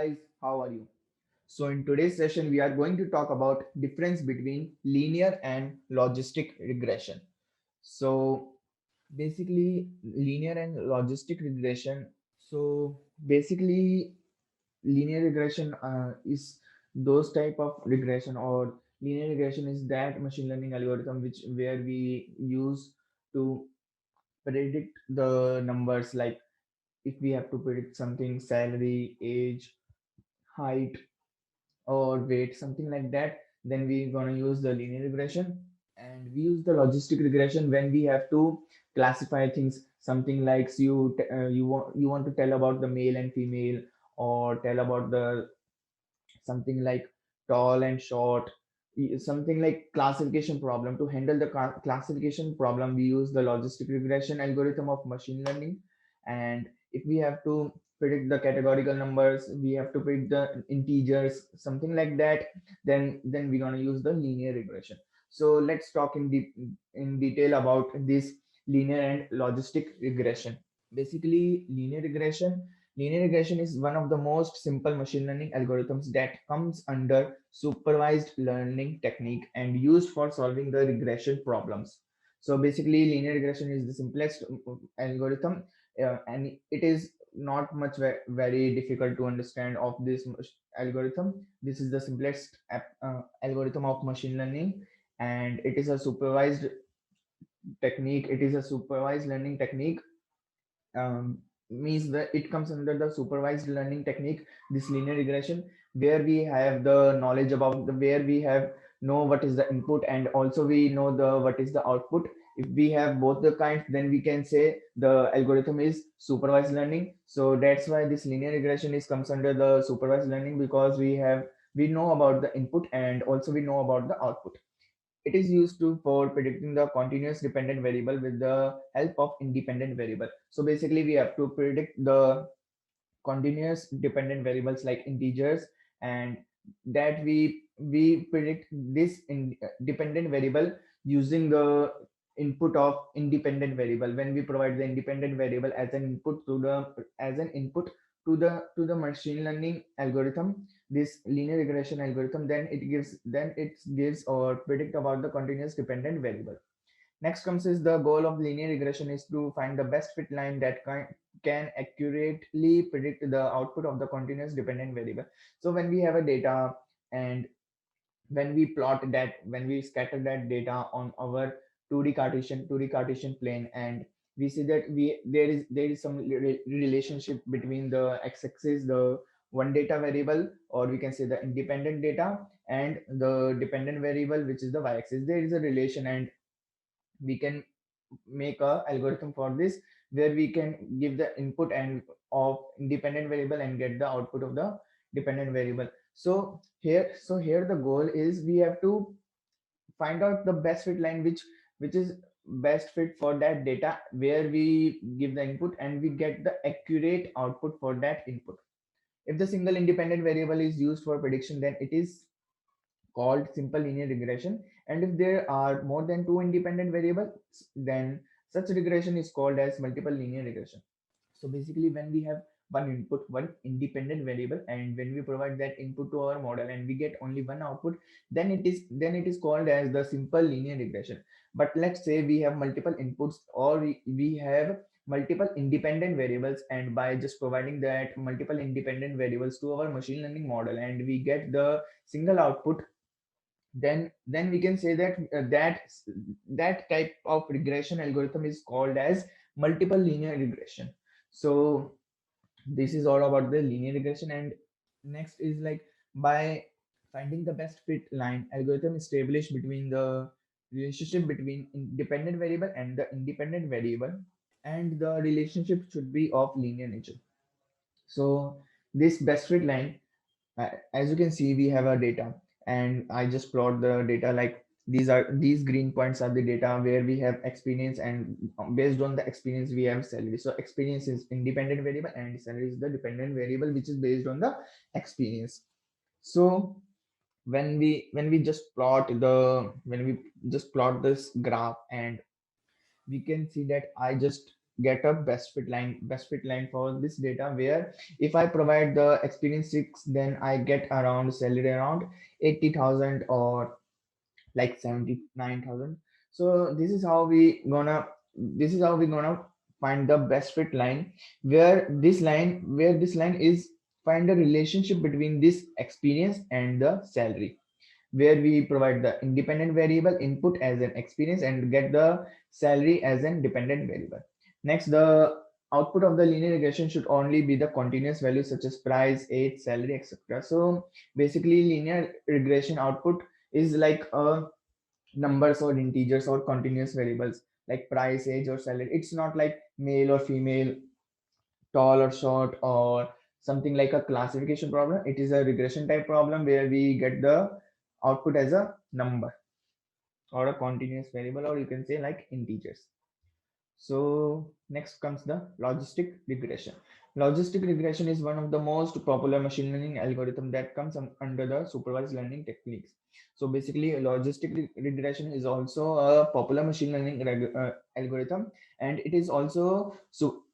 guys, how are you? So in today's session we are going to talk about difference between linear and logistic regression. So basically linear and logistic regression. So basically linear regression is those type of regression, or linear regression is that machine learning algorithm which where we use to predict the numbers, like if we have to predict something, salary, age, height, or weight, something like that, then we're going to use the linear regression. And we use the logistic regression when we have to classify things, something like you want to tell about the male and female, or tell about the something like tall and short, something like classification problem. To handle the classification problem, we use the logistic regression algorithm of machine learning. And if we have to predict the categorical numbers, we have to predict the integers, something like that, then we're going to use the linear regression. So let's talk in detail about this linear and logistic regression. Basically, linear regression is one of the most simple machine learning algorithms that comes under supervised learning technique and used for solving the regression problems. So basically, linear regression is the simplest algorithm, and it is not much very difficult to understand of this algorithm. This is the simplest algorithm of machine learning, and it is a supervised technique. It is a supervised learning technique, means that it comes under the supervised learning technique, this linear regression, where we have the knowledge about the where we have know what is the input, and also we know the what is the output. If we have both the kinds, then we can say the algorithm is supervised learning. So that's why this linear regression is comes under the supervised learning, because we know about the input and also we know about the output. It is used for predicting the continuous dependent variable with the help of independent variable. So basically, we have to predict the continuous dependent variables like integers, and that we predict this dependent variable using the input of independent variable. When we provide the independent variable as an input to the machine learning algorithm, this linear regression algorithm, then it gives or predict about the continuous dependent variable. Next comes is the goal of linear regression is to find the best fit line that can accurately predict the output of the continuous dependent variable. So when we have a data, and when we scatter that data on our 2D Cartesian plane, and we see that we there is some relationship between the x-axis, the one data variable, or we can say the independent data, and the dependent variable, which is the y-axis. There is a relation, and we can make a algorithm for this, where we can give the input and of independent variable and get the output of the dependent variable. So here the goal is we have to find out the best fit line, which is best fit for that data, where we give the input and we get the accurate output for that input. If the single independent variable is used for prediction, then it is called simple linear regression. And if there are more than two independent variables, then such regression is called as multiple linear regression. So basically, when we have one input, one independent variable, and when we provide that input to our model and we get only one output, then it is called as the simple linear regression. But let's say we have multiple inputs, or we have multiple independent variables, and by just providing that multiple independent variables to our machine learning model and we get the single output, then we can say that that type of regression algorithm is called as multiple linear regression. So this is all about the linear regression. And next is like, by finding the best fit line, algorithm established between the relationship between independent variable and the independent variable, and the relationship should be of linear nature. So this best fit line, as you can see, we have our data, and I just plot the data like these green points are the data where we have experience, and based on the experience we have salary. So experience is independent variable and salary is the dependent variable, which is based on the experience. So when we just plot this graph, and we can see that I just get a best fit line for this data, where if I provide the experience 6, then I get around salary around 80,000 or like 79,000. So this is how we gonna find the best fit line, where this line is find a relationship between this experience and the salary, where we provide the independent variable input as an experience and get the salary as an dependent variable. Next, the output of the linear regression should only be the continuous values such as price, age, salary, etc. So basically, linear regression output is like numbers or integers or continuous variables like price, age, or salary. It's not like male or female, tall or short, or something like a classification problem. It is a regression type problem where we get the output as a number or a continuous variable, or you can say like integers. So next comes the logistic regression. Logistic regression is one of the most popular machine learning algorithm that comes under the supervised learning techniques. So basically, logistic regression is also a popular machine learning algorithm, and it is also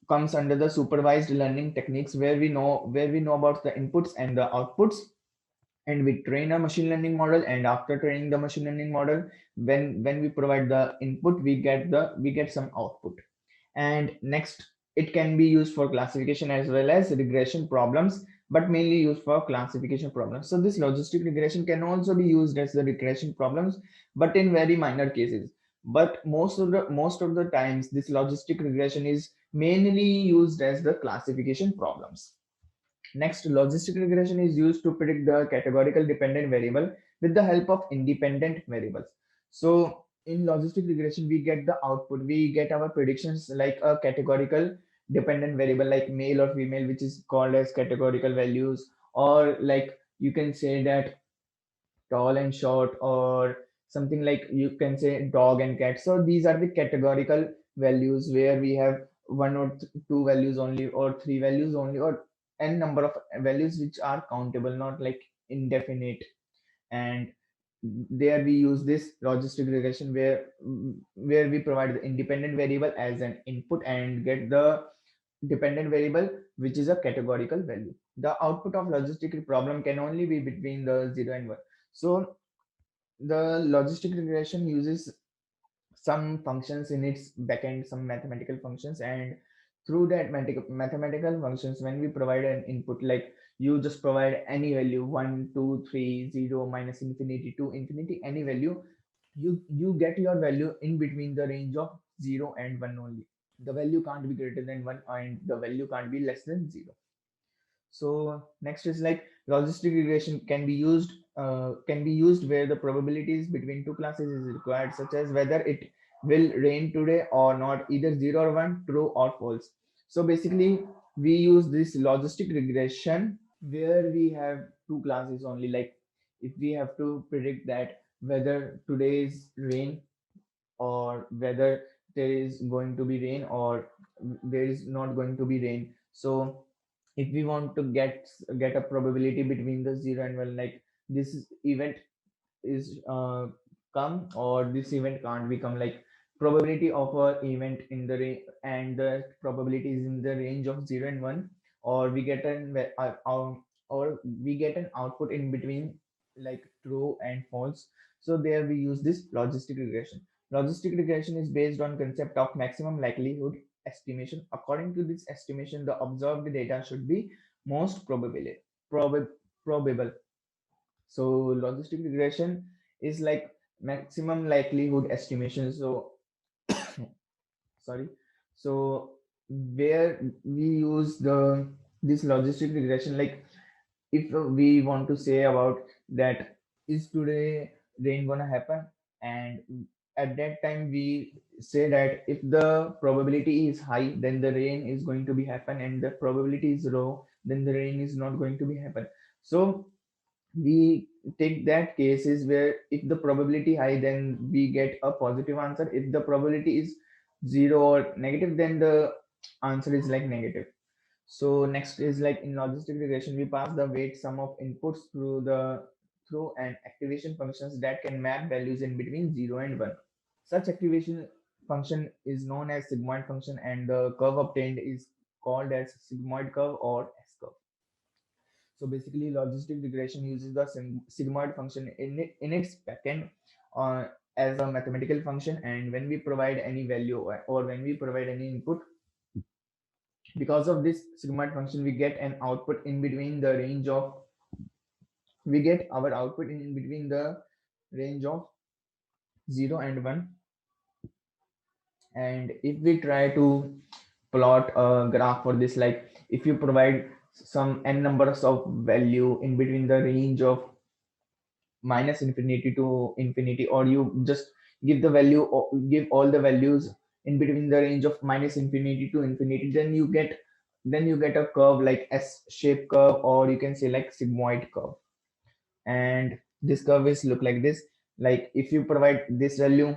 comes under the supervised learning techniques, where we know about the inputs and the outputs, and we train a machine learning model, and after training the machine learning model, when we provide the input, we get some output. And next, it can be used for classification as well as regression problems, but mainly used for classification problems. So this logistic regression can also be used as the regression problems, but in very minor cases. But most of the times, this logistic regression is mainly used as the classification problems. Next, logistic regression is used to predict the categorical dependent variable with the help of independent variables. So in logistic regression, we get the output, we get our predictions like a categorical dependent variable like male or female, which is called as categorical values, or like you can say that tall and short, or something like you can say dog and cat. So these are the categorical values where we have one or two values only, or three values only, or n number of values which are countable, not like indefinite. And there we use this logistic regression, where we provide the independent variable as an input and get the dependent variable which is a categorical value. The output of logistic problem can only be between the 0 and 1. So the logistic regression uses some functions in its backend, some mathematical functions, and through that mathematical functions, when we provide an input, like you just provide any value, 1, 2, 3, 0, minus infinity to infinity, any value, you get your value in between the range of 0 and 1 only. The value can't be greater than 1, and the value can't be less than 0. So next is like logistic regression can be used where the probabilities between two classes is required, such as whether it will rain today or not, either 0 or 1, true or false. So basically, we use this logistic regression where we have two classes only. Like if we have to predict that whether today is rain, or whether there is going to be rain, or there is not going to be rain. So if we want to get a probability between the 0 and 1, like this event is come, or this event can't become, like probability of a event in the and the probability is in the range of 0 and 1, or we get or we get an output in between, like true and false. So there we use this logistic regression. Logistic regression is based on concept of maximum likelihood estimation. According to this estimation, the observed data should be most probab- probable. So logistic regression is like maximum likelihood estimation. So sorry. So where we use the this logistic regression, like if we want to say about that, is today rain gonna happen, and at that time we say that if the probability is high, then the rain is going to be happen, and the probability is low, then the rain is not going to be happen. So we take that cases where if the probability high, then we get a positive answer. If the probability is zero or negative, then the answer is like negative. So next is like in logistic regression, we pass the weight sum of inputs through an activation functions that can map values in between 0 and 1. Such activation function is known as sigmoid function, and the curve obtained is called as sigmoid curve or S curve. So basically, logistic regression uses the sigmoid function in its backend uh, as a mathematical function, and when we provide any value or when we provide any input, because of this sigmoid function, we get an output in between the range of we get our output in between the range of 0 and 1. And if we try to plot a graph for this, like if you provide some n numbers of value in between the range of minus infinity to infinity, or you just give the value or give all the values in between the range of minus infinity to infinity, then you get a curve like S shaped curve, or you can say like sigmoid curve. And this curve is look like this. Like if you provide this value,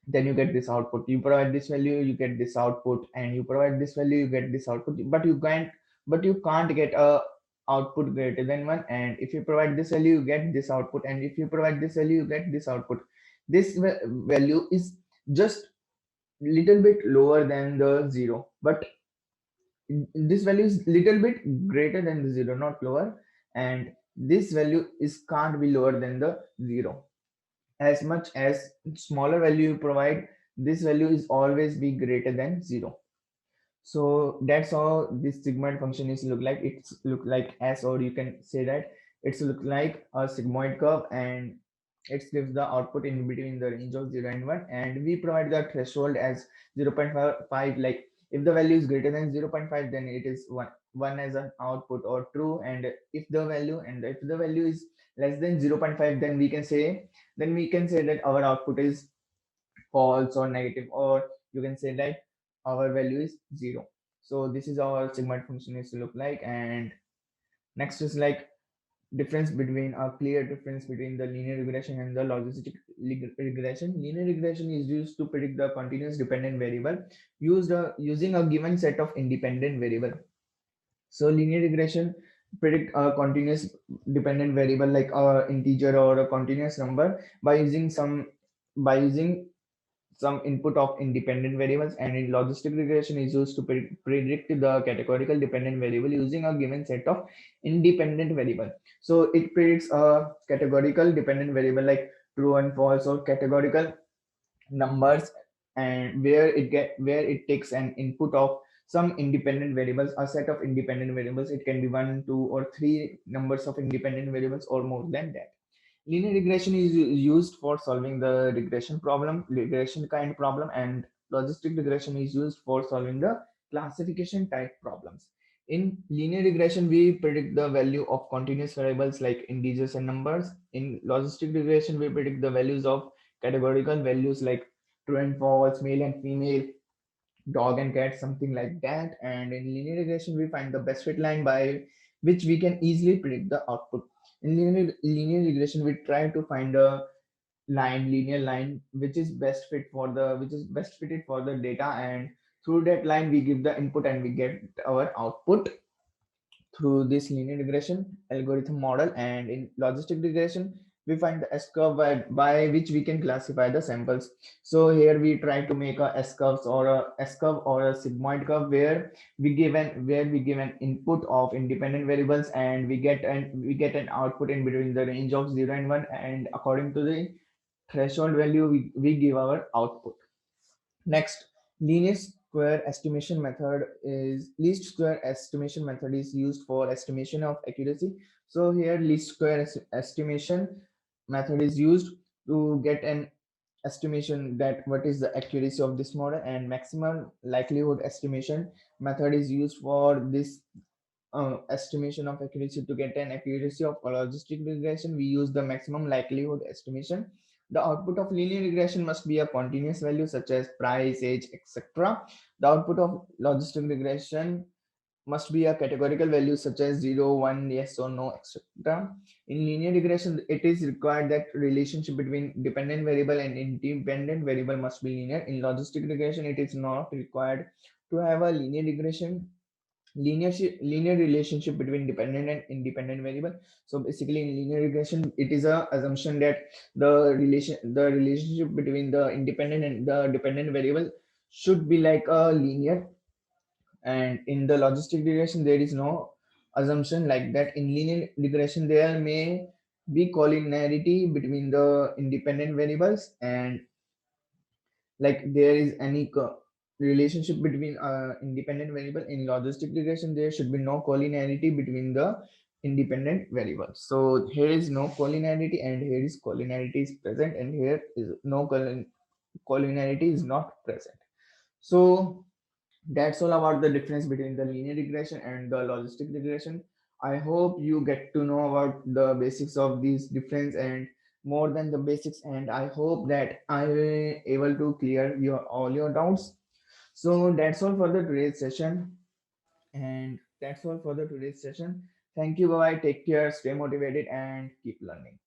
then you get this output. You provide this value, you get this output, and you provide this value, you get this output. But you can't get a output greater than one. And if you provide this value, you get this output, and if you provide this value, you get this output. This value is just little bit lower than the zero, but this value is little bit greater than the zero, not lower. And this value is can't be lower than the zero. As much as smaller value you provide, this value is always be greater than zero. So that's how this sigmoid function is look like. It's look like S, or you can say that it's look like a sigmoid curve, and it gives the output in between the range of 0 and 1. And we provide the threshold as 0.5. Like if the value is greater than 0.5, then it is 1 as an output or true. And if the value is less than 0.5, then we can say that our output is false or negative, or you can say that our value is 0. So this is our sigmoid function is to look like. And next is like difference between a clear difference between the linear regression and the logistic regression. Linear regression is used to predict the continuous dependent variable using a given set of independent variable. So linear regression predict a continuous dependent variable like a integer or a continuous number by using some input of independent variables. And in logistic regression is used to predict the categorical dependent variable using a given set of independent variable. So it predicts a categorical dependent variable like true and false, or categorical numbers, and where it takes an input of some independent variables, a set of independent variables. It can be one, two, or three numbers of independent variables, or more than that. Linear regression is used for solving the regression kind problem, and logistic regression is used for solving the classification type problems. In linear regression, we predict the value of continuous variables like integers and numbers. In logistic regression, we predict the values of categorical values like true and false, male and female, dog and cat, something like that. And in linear regression, we find the best fit line by which we can easily predict the output. In linear regression, we try to find a linear line which is best fitted for the data, and through that line we give the input and we get our output through this linear regression algorithm model. And in logistic regression, we find the S curve by which we can classify the samples. So here we try to make a S curve or a sigmoid curve where we give an input of independent variables, and we get an output in between the range of 0 and 1. And according to the threshold value, we give our output. Next, least square estimation method is used for estimation of accuracy. So here least square estimation method is used to get an estimation that what is the accuracy of this model. And maximum likelihood estimation method is used for this estimation of accuracy. To get an accuracy of logistic regression, we use the maximum likelihood estimation. The output of linear regression must be a continuous value such as price, age, etc. The output of logistic regression must be a categorical value such as 0, 1, yes or no, etc. In linear regression, it is required that relationship between dependent variable and independent variable must be linear. In logistic regression, it is not required to have a linear regression. linear relationship between dependent and independent variable. So basically in linear regression it is a assumption that the relationship between the independent and the dependent variable should be like a linear, and in the logistic regression there is no assumption like that. In linear regression there may be collinearity between the independent variables, and like there is any relationship between independent variable. In logistic regression there should be no collinearity between the independent variables. So here is no collinearity and here is collinearity is present, and here is no collinearity is not present. So that's all about the difference between the linear regression and the logistic regression. I hope you get to know about the basics of these difference and more than the basics, and I hope that I will able to clear your all your doubts. So that's all for the today's session, and that's all for the today's session. Thank you, bye bye, take care, stay motivated and keep learning.